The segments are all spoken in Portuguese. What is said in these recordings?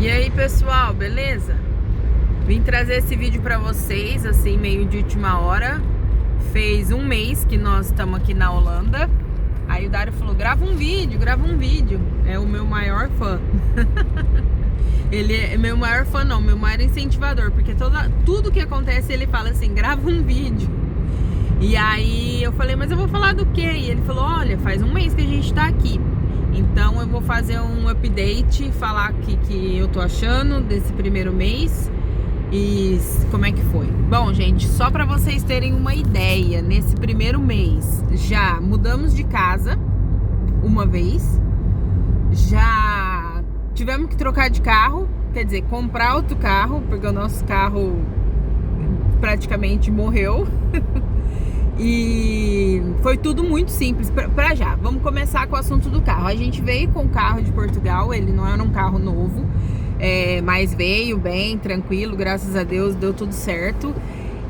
E aí, pessoal, beleza? Vim trazer esse vídeo pra vocês, assim, meio de última hora. Fez um mês que nós estamos aqui na Holanda. Aí o Dário falou, grava um vídeo. É o meu maior fã. Ele é meu maior fã, não, meu maior incentivador. Porque tudo que acontece ele fala assim, grava um vídeo. E aí eu falei, mas eu vou falar do quê? E ele falou, olha, faz um mês que a gente tá aqui. Então eu vou fazer um update, falar o que eu tô achando desse primeiro mês e como é que foi. Bom, gente, só pra vocês terem uma ideia, nesse primeiro mês já mudamos de casa uma vez, já tivemos que trocar de carro, quer dizer, comprar outro carro, porque o nosso carro praticamente morreu. E foi tudo muito simples pra já. Vamos começar com o assunto do carro. A gente veio com o carro de Portugal, ele não era um carro novo, mas veio bem, tranquilo, graças a Deus, deu tudo certo.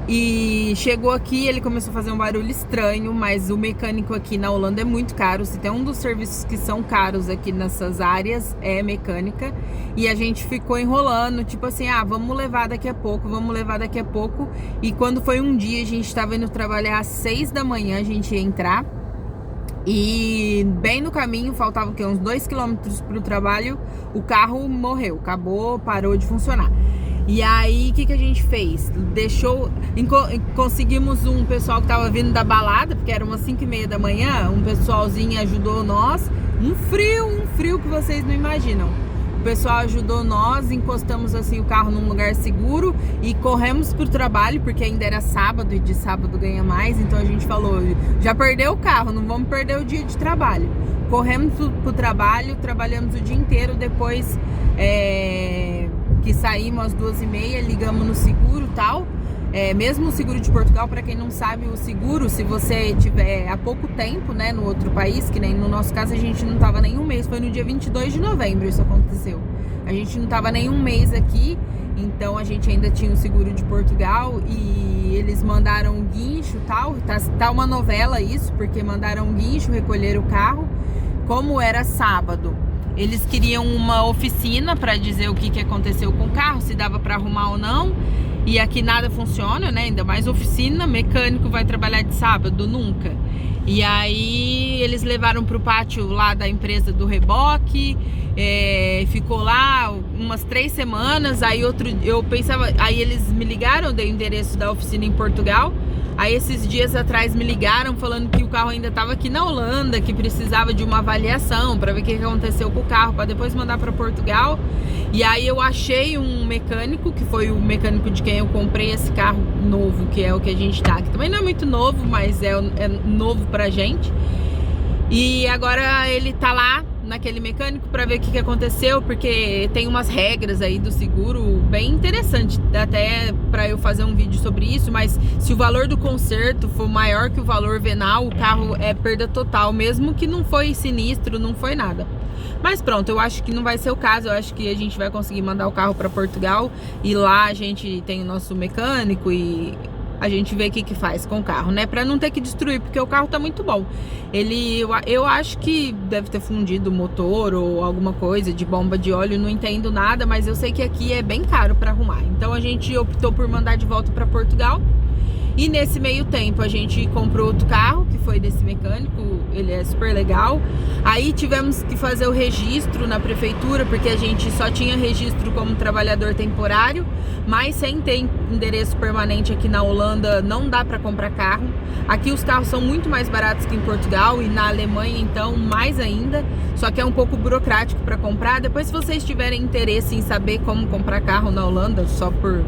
E chegou aqui, ele começou a fazer um barulho estranho, mas o mecânico aqui na Holanda é muito caro. Se tem um dos serviços que são caros aqui nessas áreas, é mecânica. E a gente ficou enrolando, tipo assim, vamos levar daqui a pouco. E quando foi um dia, a gente estava indo trabalhar às 6 da manhã, a gente ia entrar. E bem no caminho, faltava o quê? Uns 2 quilômetros para o trabalho, o carro morreu, parou de funcionar. E aí, o que a gente fez? Conseguimos um pessoal que tava vindo da balada, porque era umas 5h30 da manhã, um pessoalzinho ajudou nós, um frio que vocês não imaginam. O pessoal ajudou nós, encostamos assim o carro num lugar seguro e corremos pro trabalho, porque ainda era sábado e de sábado ganha mais, então a gente falou, já perdeu o carro, não vamos perder o dia de trabalho. Corremos pro trabalho, trabalhamos o dia inteiro, depois que saímos às 2h30, ligamos no seguro e tal. Mesmo o seguro de Portugal, para quem não sabe, o seguro, se você tiver há pouco tempo, né, no outro país, que nem no nosso caso a gente não tava nem um mês, foi no dia 22 de novembro isso aconteceu. A gente não tava nem um mês aqui, então a gente ainda tinha o seguro de Portugal e eles mandaram um guincho e tal, tá uma novela isso, porque mandaram um guincho, recolher o carro, como era sábado. Eles queriam uma oficina para dizer o que aconteceu com o carro, se dava para arrumar ou não. E aqui nada funciona, né? Ainda mais oficina, mecânico vai trabalhar de sábado? Nunca. E aí eles levaram pro pátio lá da empresa do reboque, ficou lá umas 3 semanas. Aí aí eles me ligaram, eu dei o endereço da oficina em Portugal. Aí esses dias atrás me ligaram falando que o carro ainda estava aqui na Holanda, que precisava de uma avaliação para ver o que aconteceu com o carro, para depois mandar para Portugal. E aí eu achei um mecânico, que foi o mecânico de quem eu comprei esse carro novo, que é o que a gente tá, que também não é muito novo, mas é novo pra gente. E agora ele tá lá naquele mecânico para ver o que aconteceu, porque tem umas regras aí do seguro bem interessante, até para eu fazer um vídeo sobre isso, mas se o valor do conserto for maior que o valor venal, o carro é perda total, mesmo que não foi sinistro, não foi nada. Mas pronto, eu acho que não vai ser o caso, eu acho que a gente vai conseguir mandar o carro para Portugal e lá a gente tem o nosso mecânico e a gente vê o que faz com o carro, né? Pra não ter que destruir, porque o carro tá muito bom. Eu acho que deve ter fundido o motor ou alguma coisa de bomba de óleo, não entendo nada, mas eu sei que aqui é bem caro pra arrumar. Então a gente optou por mandar de volta pra Portugal. E nesse meio tempo a gente comprou outro carro, que foi desse mecânico, ele é super legal. Aí tivemos que fazer o registro na prefeitura, porque a gente só tinha registro como trabalhador temporário, mas sem ter endereço permanente aqui na Holanda não dá para comprar carro. Aqui os carros são muito mais baratos que em Portugal e na Alemanha então mais ainda, só que é um pouco burocrático para comprar. Depois se vocês tiverem interesse em saber como comprar carro na Holanda, só por...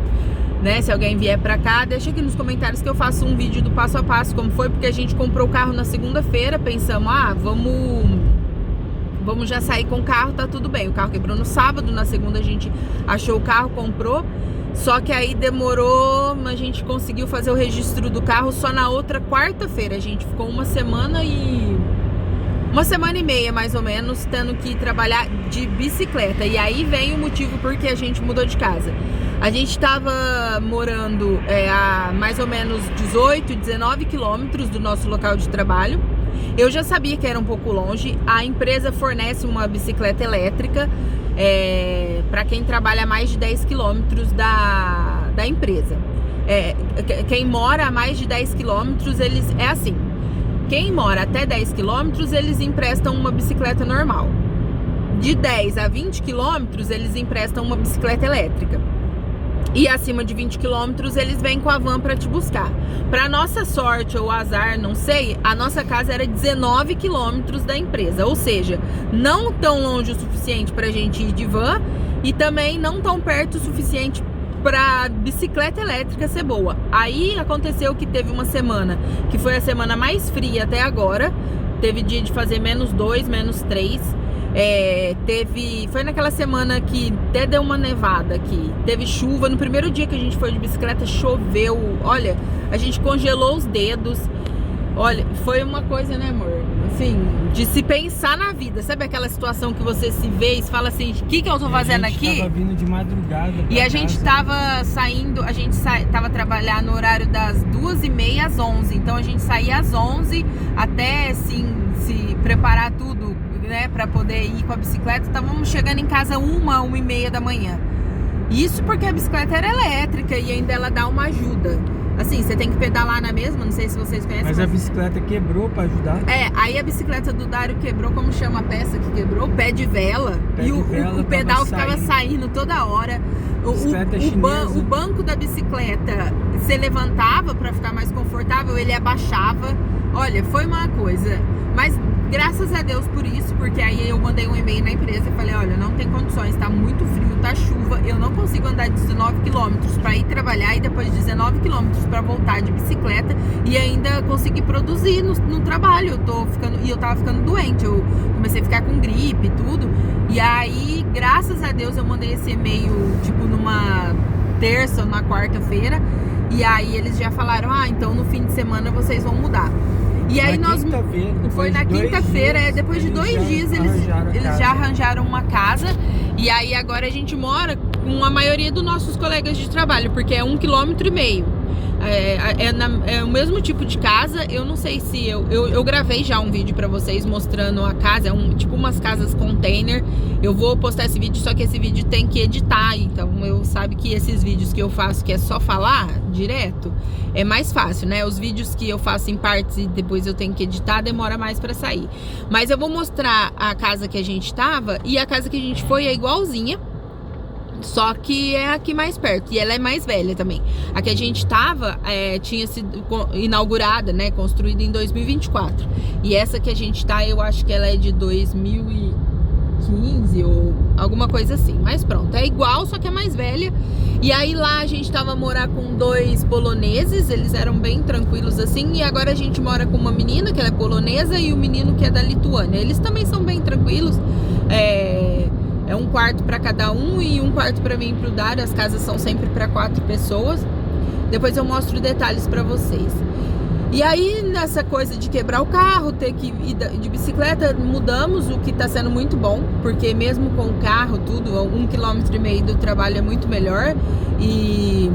se alguém vier pra cá, deixa aqui nos comentários que eu faço um vídeo do passo a passo como foi, porque a gente comprou o carro na segunda-feira, pensamos, vamos já sair com o carro, tá tudo bem. O carro quebrou no sábado, na segunda a gente achou o carro, comprou, só que aí demorou, a gente conseguiu fazer o registro do carro só na outra quarta-feira. A gente ficou uma semana e meia mais ou menos tendo que trabalhar de bicicleta. E aí vem o motivo porque a gente mudou de casa. A gente estava morando a mais ou menos 18, 19 quilômetros do nosso local de trabalho. Eu já sabia que era um pouco longe. A empresa fornece uma bicicleta elétrica para quem trabalha a mais de 10 quilômetros da empresa. Quem mora a mais de 10 quilômetros, é assim. Quem mora até 10 quilômetros, eles emprestam uma bicicleta normal. De 10 a 20 quilômetros, eles emprestam uma bicicleta elétrica. E acima de 20 quilômetros, eles vêm com a van para te buscar. Para nossa sorte ou azar, não sei, a nossa casa era 19 quilômetros da empresa. Ou seja, não tão longe o suficiente para a gente ir de van e também não tão perto o suficiente para bicicleta elétrica ser boa. Aí aconteceu que teve uma semana, que foi a semana mais fria até agora. Teve dia de fazer -2, -3. Foi naquela semana que até deu uma nevada aqui. Teve chuva. No primeiro dia que a gente foi de bicicleta, choveu. Olha, a gente congelou os dedos. Olha, foi uma coisa, né, amor? Assim, de se pensar na vida. Sabe aquela situação que você se vê e fala assim, o que eu tô fazendo aqui? A gente tava vindo de madrugada. E a gente tava saindo, tava trabalhando no horário das 2h30 às 11. Então a gente saía às 11 até, assim, se preparar tudo, né, pra poder ir com a bicicleta. Estávamos chegando em casa 1h30 da manhã. Isso porque a bicicleta era elétrica e ainda ela dá uma ajuda. Assim, você tem que pedalar na mesma, não sei se vocês conhecem. Mas a bicicleta quebrou pra ajudar? Aí a bicicleta do Dário quebrou, como chama a peça que quebrou? Pé de vela. O pedal ficava saindo toda hora. O banco da bicicleta se levantava pra ficar mais confortável, ele abaixava. Olha, foi uma coisa. Mas graças a Deus por isso, porque aí eu mandei um e-mail na empresa e falei, olha, não tem condições, tá muito frio, tá chuva, eu não consigo andar 19 quilômetros pra ir trabalhar e depois 19 quilômetros pra voltar de bicicleta e ainda conseguir produzir no trabalho. Eu tava ficando doente, eu comecei a ficar com gripe e tudo. E aí, graças a Deus, eu mandei esse e-mail, tipo, numa terça ou na quarta-feira. E aí eles já falaram, então no fim de semana vocês vão mudar. E aí foi na quinta-feira, depois de 2 dias eles já arranjaram uma casa. E aí agora a gente mora com a maioria dos nossos colegas de trabalho, porque é 1,5 km. É o mesmo tipo de casa. Eu não sei se eu gravei já um vídeo pra vocês mostrando a casa. Tipo umas casas container. Eu vou postar esse vídeo, só que esse vídeo tem que editar. Então sabe que esses vídeos que eu faço, que é só falar direto, é mais fácil, né? Os vídeos que eu faço em partes e depois eu tenho que editar, demora mais pra sair. Mas eu vou mostrar a casa que a gente tava. E a casa que a gente foi é igualzinha, só que é aqui mais perto. E ela é mais velha também. A que a gente tava tinha sido inaugurada, né? Construída em 2024. E essa que a gente tá, eu acho que ela é de 2015 ou alguma coisa assim. Mas pronto, é igual, só que é mais velha. E aí lá a gente tava morar com 2 poloneses. Eles eram bem tranquilos assim. E agora a gente mora com uma menina que ela é polonesa e o menino que é da Lituânia. Eles também são bem tranquilos. É um quarto para cada um e um quarto para mim e pro Dário. As casas são sempre para 4 pessoas. Depois eu mostro detalhes para vocês. E aí, nessa coisa de quebrar o carro, ter que ir de bicicleta, mudamos, o que tá sendo muito bom, porque mesmo com o carro, tudo, 1,5 km do trabalho é muito melhor. E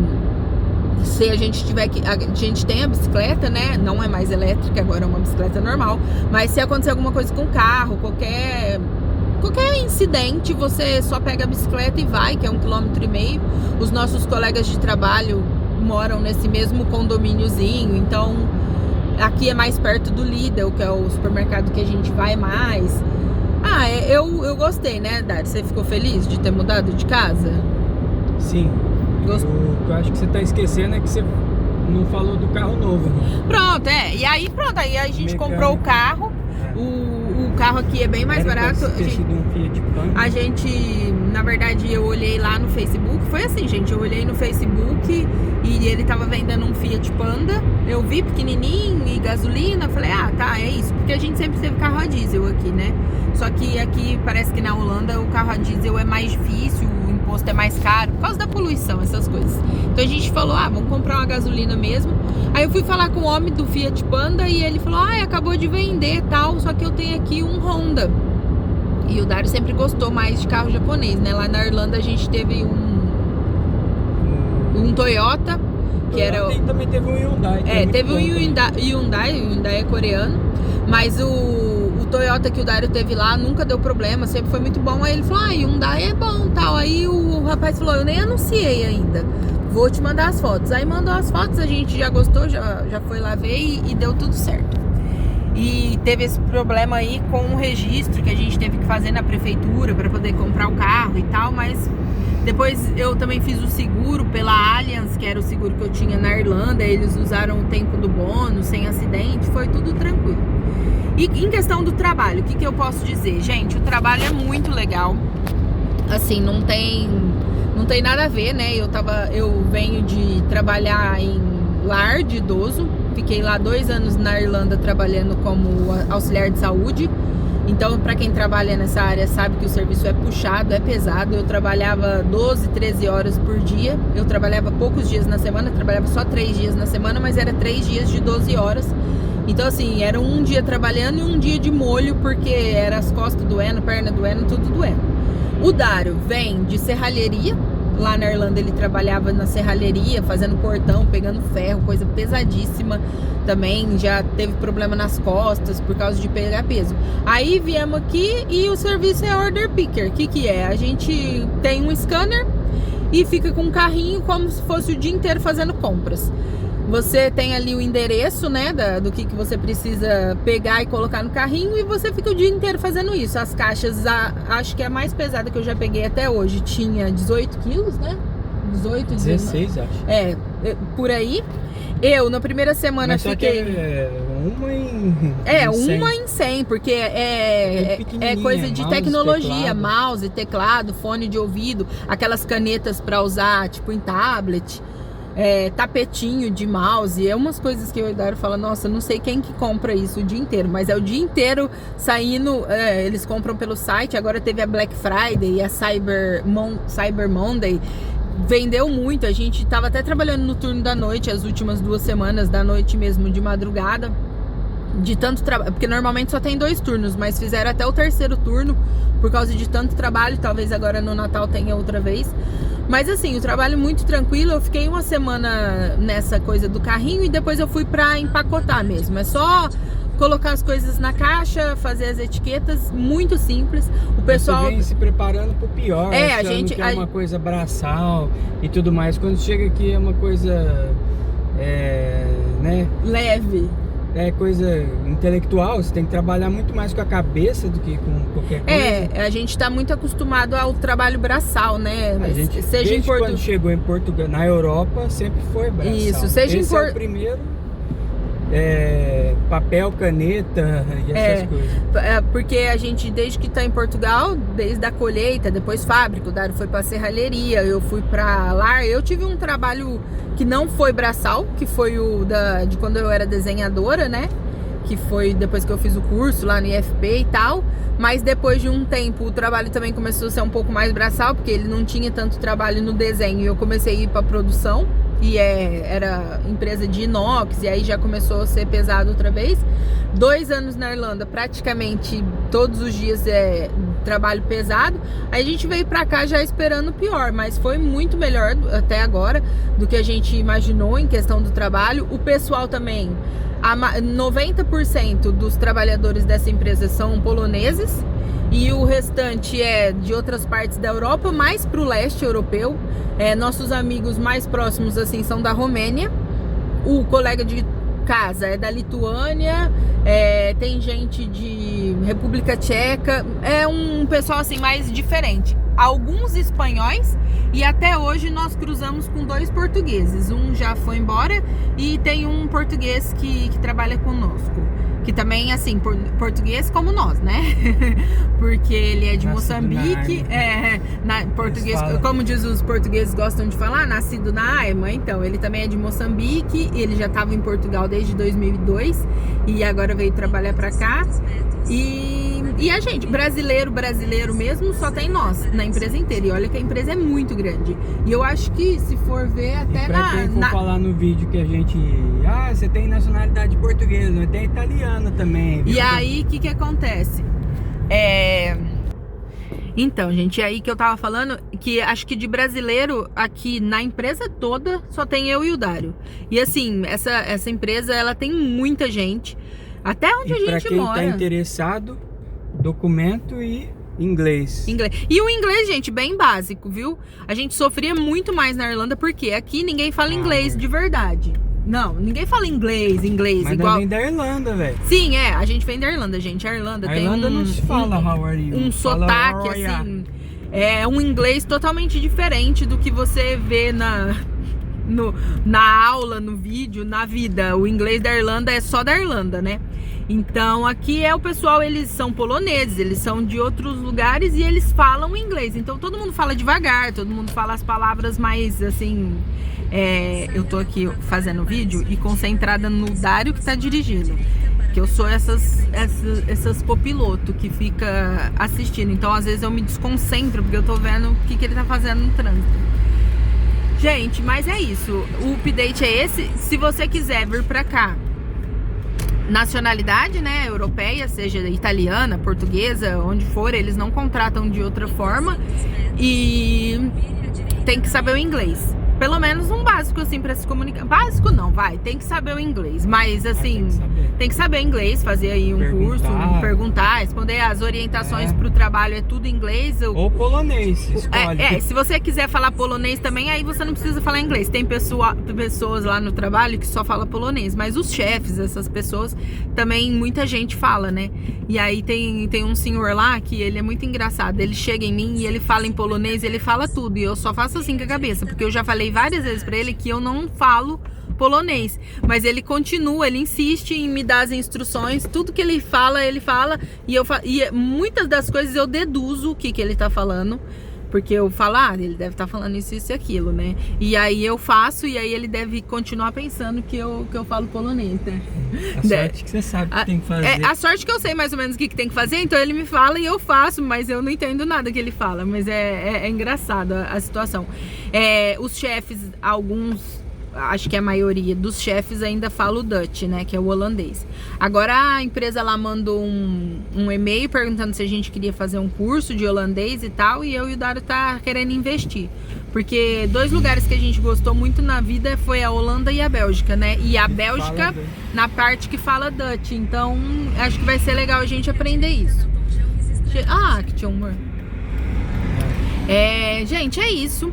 se a gente tiver que... A gente tem a bicicleta, né? Não é mais elétrica, agora é uma bicicleta normal. Mas se acontecer alguma coisa com o carro, qualquer incidente, você só pega a bicicleta e vai, que é 1,5 km. Os nossos colegas de trabalho moram nesse mesmo condomíniozinho, então aqui é mais perto do Lidl, que é o supermercado que a gente vai mais. Eu gostei, né, Dário? Você ficou feliz de ter mudado de casa? Sim. Eu acho que você tá esquecendo é que você não falou do carro novo, né? Pronto, e aí aí a gente comprou o carro. O carro aqui é bem mais barato. A gente, na verdade, eu olhei lá no Facebook. Foi assim, gente, eu olhei no Facebook e ele tava vendendo um Fiat Panda. Eu vi pequenininho e gasolina. Falei, tá, é isso. Porque a gente sempre teve carro a diesel aqui, né? Só que aqui parece que na Holanda o carro a diesel é mais difícil, o imposto é mais caro, por causa da poluição, essas coisas. Então a gente falou, vamos comprar uma gasolina mesmo. Aí eu fui falar com o homem do Fiat Panda e ele falou, acabou de vender e tal, só que eu tenho aqui um Honda. E o Dário sempre gostou mais de carro japonês, né? Lá na Irlanda a gente teve um Toyota, que era... E também teve um Hyundai. Teve um Hyundai é coreano. Mas o Toyota que o Dário teve lá nunca deu problema, sempre foi muito bom. Aí ele falou, Hyundai é bom, tal. Aí o rapaz falou, eu nem anunciei ainda, vou te mandar as fotos. Aí mandou as fotos, a gente já gostou, já foi lá ver e deu tudo certo. E teve esse problema aí com o registro que a gente teve que fazer na prefeitura para poder comprar o carro e tal, mas depois eu também fiz o seguro pela Allianz, que era o seguro que eu tinha na Irlanda. Eles usaram o tempo do bônus, sem acidente, foi tudo tranquilo. E em questão do trabalho, o que eu posso dizer? Gente, o trabalho é muito legal. Assim, não tem nada a ver, né? Eu venho de trabalhar em lar de idoso. Fiquei lá 2 anos na Irlanda trabalhando como auxiliar de saúde. Então, para quem trabalha nessa área sabe que o serviço é puxado, é pesado. Eu trabalhava 12, 13 horas por dia. Eu trabalhava poucos dias na semana, trabalhava só 3 dias na semana, mas era 3 dias de 12 horas. Então, assim, era um dia trabalhando e um dia de molho, porque era as costas doendo, perna doendo, tudo doendo. O Dário vem de serralheria. Lá na Irlanda ele trabalhava na serralheria, fazendo portão, pegando ferro, coisa pesadíssima. Também já teve problema nas costas por causa de pegar peso. Aí viemos aqui e o serviço é order picker. O que é? A gente tem um scanner e fica com um carrinho como se fosse o dia inteiro fazendo compras. Você tem ali o endereço, né, do que você precisa pegar e colocar no carrinho, e você fica o dia inteiro fazendo isso. As caixas, acho que a mais pesada que eu já peguei até hoje tinha 18 quilos, né? 18, 16, acho. É, por aí. Eu, na primeira semana, mas fiquei... uma em 100, porque é coisa de tecnologia, mouse, teclado, fone de ouvido, aquelas canetas para usar, tipo, em tablet. Tapetinho de mouse, umas coisas que eu e o Dário fala, nossa, não sei quem que compra isso o dia inteiro, mas é o dia inteiro saindo, eles compram pelo site. Agora teve a Black Friday e a Cyber Monday, vendeu muito. A gente tava até trabalhando no turno da noite as últimas 2 semanas, da noite mesmo, de madrugada, de tanto trabalho, porque normalmente só tem 2 turnos, mas fizeram até o 3º turno por causa de tanto trabalho. Talvez agora no Natal tenha outra vez. Mas assim, o trabalho muito tranquilo. Eu fiquei 1 semana nessa coisa do carrinho e depois eu fui pra empacotar mesmo. É só colocar as coisas na caixa, fazer as etiquetas, muito simples. O pessoal você vem se preparando pro pior, a gente que é uma coisa braçal e tudo mais. Quando chega aqui é uma coisa né, leve. É coisa intelectual, você tem que trabalhar muito mais com a cabeça do que com qualquer coisa. A gente tá muito acostumado ao trabalho braçal, né? A gente, seja quando chegou em Portugal, na Europa, sempre foi braçal. Isso, seja Esse é o primeiro, papel, caneta e essas coisas. Porque a gente, desde que tá em Portugal, desde a colheita, depois fábrica, o Dário foi pra serralheria, eu fui pra lar. Eu tive um trabalho que não foi braçal, que foi de quando eu era desenhadora, né? Que foi depois que eu fiz o curso lá no IFP e tal. Mas depois de um tempo o trabalho também começou a ser um pouco mais braçal, porque ele não tinha tanto trabalho no desenho. E eu comecei a ir pra produção, e era empresa de inox, e aí já começou a ser pesado outra vez. 2 anos na Irlanda, praticamente todos os dias trabalho pesado. Aí a gente veio pra cá já esperando o pior, mas foi muito melhor até agora do que a gente imaginou em questão do trabalho. O pessoal também, 90% dos trabalhadores dessa empresa são poloneses, e o restante é de outras partes da Europa, mais pro leste europeu. Nossos amigos mais próximos assim são da Romênia. O colega de casa é da Lituânia, tem gente de República Tcheca. É um pessoal assim mais diferente. Alguns espanhóis, e até hoje nós cruzamos com 2 portugueses. Um já foi embora e tem um português que trabalha conosco, que também, assim, português como nós, né? Porque ele é de Moçambique, português, como diz os portugueses gostam de falar, nascido na Arma. Então, ele também é de Moçambique, ele já estava em Portugal desde 2002 e agora veio trabalhar pra cá. E a gente, brasileiro mesmo, só tem nós na empresa inteira. E olha que a empresa é muito grande. E eu acho que, se for ver, até quem for falar no vídeo que a gente... você tem nacionalidade portuguesa, não tem italiana também, viu? E aí, o que acontece? Então, gente, é aí que eu tava falando que acho que de brasileiro aqui na empresa toda só tem eu e o Dário. E assim, essa empresa, ela tem muita gente. Até onde a pra gente quem mora. tá interessado, documento e inglês. E o inglês, gente, bem básico, viu? A gente sofria muito mais na Irlanda, porque aqui ninguém fala inglês de verdade. Não, ninguém fala inglês Mas igual... vem da Irlanda, velho. Sim, a gente vem da Irlanda, gente. A Irlanda tem não se fala how are you. um sotaque, assim... É um inglês totalmente diferente do que você vê na aula, no vídeo, na vida. O inglês da Irlanda é só da Irlanda, né? Então aqui o pessoal, eles são poloneses, eles são de outros lugares e eles falam inglês. Então todo mundo fala devagar, todo mundo fala as palavras mais assim... eu tô aqui fazendo vídeo e concentrada no Dário que tá dirigindo. Que eu sou essas copiloto que fica assistindo. Então às vezes eu me desconcentro porque eu tô vendo o que ele tá fazendo no trânsito. Gente, mas é isso. O update é esse. Se você quiser vir pra cá, nacionalidade, né, europeia, seja italiana, portuguesa, onde for, eles não contratam de outra forma. E tem que saber o inglês. Pelo menos um básico, assim, pra se comunicar. Básico não, tem que saber o inglês. Mas, assim, tem que saber inglês, fazer aí um curso, perguntar, responder as orientações pro trabalho, é tudo em inglês. Ou polonês, escolhe. Se você quiser falar polonês também, aí você não precisa falar inglês. Tem pessoas lá no trabalho que só falam polonês, mas os chefes, essas pessoas, também muita gente fala, né? E aí tem um senhor lá que ele é muito engraçado. Ele chega em mim e ele fala em polonês, ele fala tudo. E eu só faço assim com a cabeça, porque eu já falei várias vezes pra ele que eu não falo polonês, mas ele continua, ele insiste em me dar as instruções, tudo que ele fala e muitas das coisas eu deduzo o que ele tá falando, porque eu falo, ele deve estar falando isso e aquilo, né? E aí eu faço, e aí ele deve continuar pensando que eu falo polonês, né? A sorte que você sabe o que tem que fazer. A sorte que eu sei mais ou menos o que tem que fazer, então ele me fala e eu faço, mas eu não entendo nada que ele fala, mas é engraçado a situação. Os chefes, alguns... Acho que a maioria dos chefes ainda fala o Dutch, né? Que é o holandês. Agora a empresa lá mandou um e-mail perguntando se a gente queria fazer um curso de holandês e tal. E eu e o Dário tá querendo investir. Porque 2 lugares que a gente gostou muito na vida foi a Holanda e a Bélgica, né? E a Bélgica na parte que fala Dutch. Então acho que vai ser legal a gente aprender isso. Que tinha humor. Gente, é isso.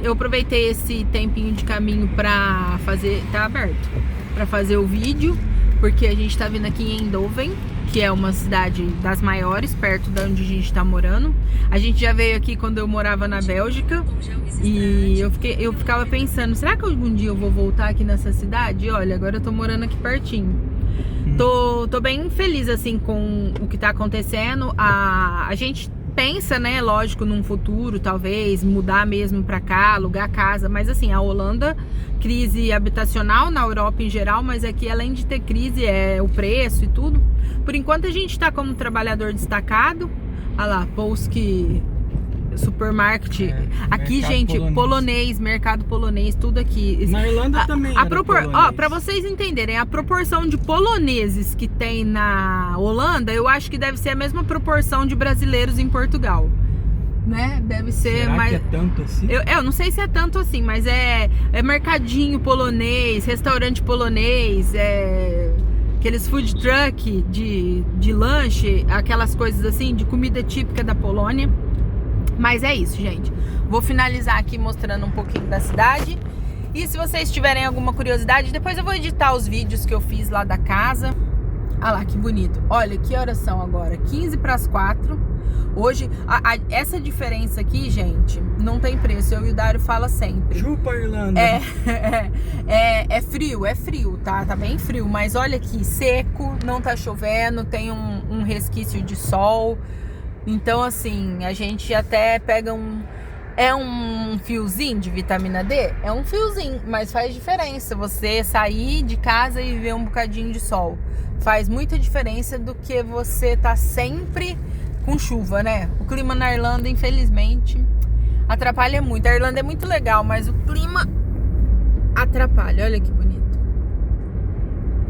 Eu aproveitei esse tempinho de caminho pra fazer... Tá aberto. Pra fazer o vídeo. Porque a gente tá vindo aqui em Eindhoven, que é uma cidade das maiores, perto de onde a gente tá morando. A gente já veio aqui quando eu morava na Bélgica. E eu ficava pensando, será que algum dia eu vou voltar aqui nessa cidade? E olha, agora eu tô morando aqui pertinho. Tô bem feliz, assim, com o que tá acontecendo. A gente... pensa, né, lógico, num futuro, talvez, mudar mesmo pra cá, alugar casa, mas assim, a Holanda, crise habitacional na Europa em geral, mas aqui além de ter crise, o preço e tudo. Por enquanto a gente tá como trabalhador destacado, olha lá, Polski Supermarket, aqui gente, polonês, mercado polonês, tudo aqui. Na Irlanda também pra vocês entenderem, a proporção de poloneses que tem na Holanda, eu acho que deve ser a mesma proporção de brasileiros em Portugal, né? Deve ser. Será mais... que é tanto assim? Eu não sei se é tanto assim, mas é mercadinho polonês, restaurante polonês, aqueles food truck de lanche, aquelas coisas assim, de comida típica da Polônia. Mas é isso, gente. Vou finalizar aqui mostrando um pouquinho da cidade. E se vocês tiverem alguma curiosidade, depois eu vou editar os vídeos que eu fiz lá da casa. Olha lá, que bonito. Olha, que horas são agora? 15:45. Hoje, essa diferença aqui, gente, não tem preço. Eu e o Dário fala sempre. Chupa, Irlanda. É frio, tá? Tá bem frio. Mas olha aqui, seco, não tá chovendo, tem um resquício de sol. Então, assim, a gente até pega um fiozinho de vitamina D? É um fiozinho, mas faz diferença você sair de casa e ver um bocadinho de sol. Faz muita diferença do que você tá sempre com chuva, né? O clima na Irlanda, infelizmente, atrapalha muito. A Irlanda é muito legal, mas o clima atrapalha. Olha que bonito.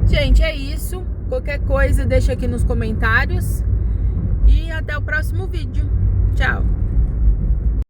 Gente, é isso. Qualquer coisa, deixa aqui nos comentários. E até o próximo vídeo. Tchau!